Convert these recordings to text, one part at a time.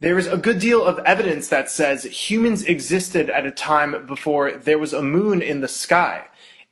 There is a good deal of evidence that says humans existed at a time before there was a moon in the sky.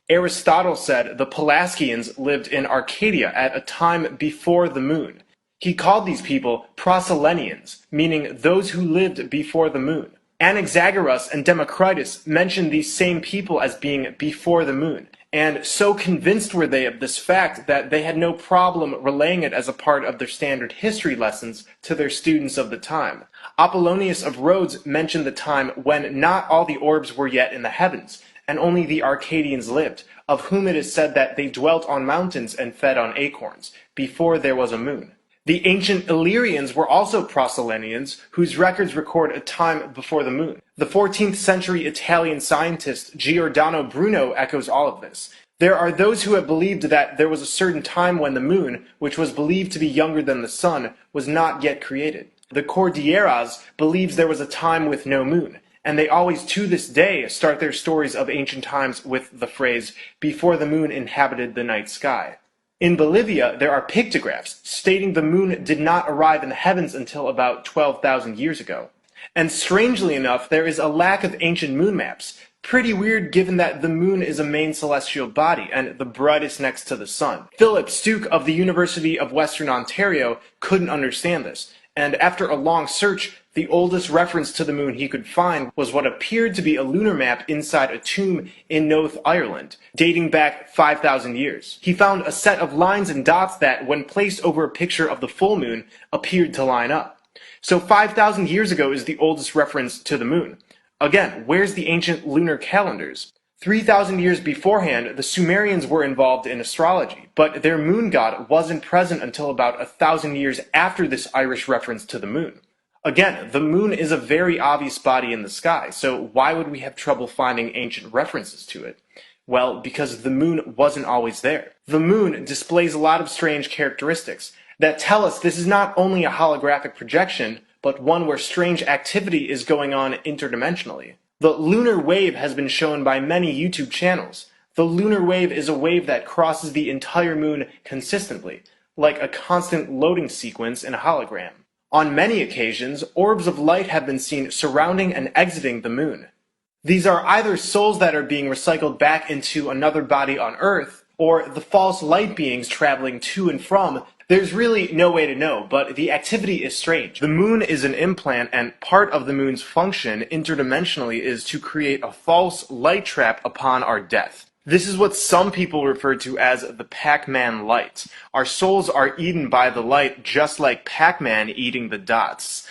Aristotle said the Pelasgians lived in Arcadia at a time before the moon. He called these people Proselenians, meaning those who lived before the moon. Anaxagoras and Democritus mentioned these same people as being before the moon, and so convinced were they of this fact that they had no problem relaying it as a part of their standard history lessons to their students of the time. Apollonius of Rhodes mentioned the time when not all the orbs were yet in the heavens, and only the Arcadians lived, of whom it is said that they dwelt on mountains and fed on acorns, before there was a moon. The ancient Illyrians were also Proselenians, whose records record a time before the moon. The 14th century Italian scientist Giordano Bruno echoes all of this. There are those who have believed that there was a certain time when the moon, which was believed to be younger than the sun, was not yet created. The Cordilleras believes there was a time with no moon, and they always to this day start their stories of ancient times with the phrase, "before the moon inhabited the night sky." In Bolivia, there are pictographs stating the moon did not arrive in the heavens until about 12,000 years ago. And strangely enough, there is a lack of ancient moon maps. Pretty weird given that the moon is a main celestial body and the brightest next to the sun. Philip Stuke of the University of Western Ontario couldn't understand this, and after a long search, the oldest reference to the moon he could find was what appeared to be a lunar map inside a tomb in North Ireland, dating back 5,000 years. He found a set of lines and dots that, when placed over a picture of the full moon, appeared to line up. So 5,000 years ago is the oldest reference to the moon. Again, where's the ancient lunar calendars? 3,000 years beforehand, the Sumerians were involved in astrology, but their moon god wasn't present until about 1,000 years after this Irish reference to the moon. Again, the moon is a very obvious body in the sky, so why would we have trouble finding ancient references to it? Well, because the moon wasn't always there. The moon displays a lot of strange characteristics that tell us this is not only a holographic projection, but one where strange activity is going on interdimensionally. The lunar wave has been shown by many YouTube channels. The lunar wave is a wave that crosses the entire moon consistently, like a constant loading sequence in a hologram. On many occasions, orbs of light have been seen surrounding and exiting the moon. These are either souls that are being recycled back into another body on Earth, or the false light beings traveling to and from. There's really no way to know, but the activity is strange. The moon is an implant, and part of the moon's function interdimensionally is to create a false light trap upon our death. This is what some people refer to as the Pac-Man light. Our souls are eaten by the light just like Pac-Man eating the dots.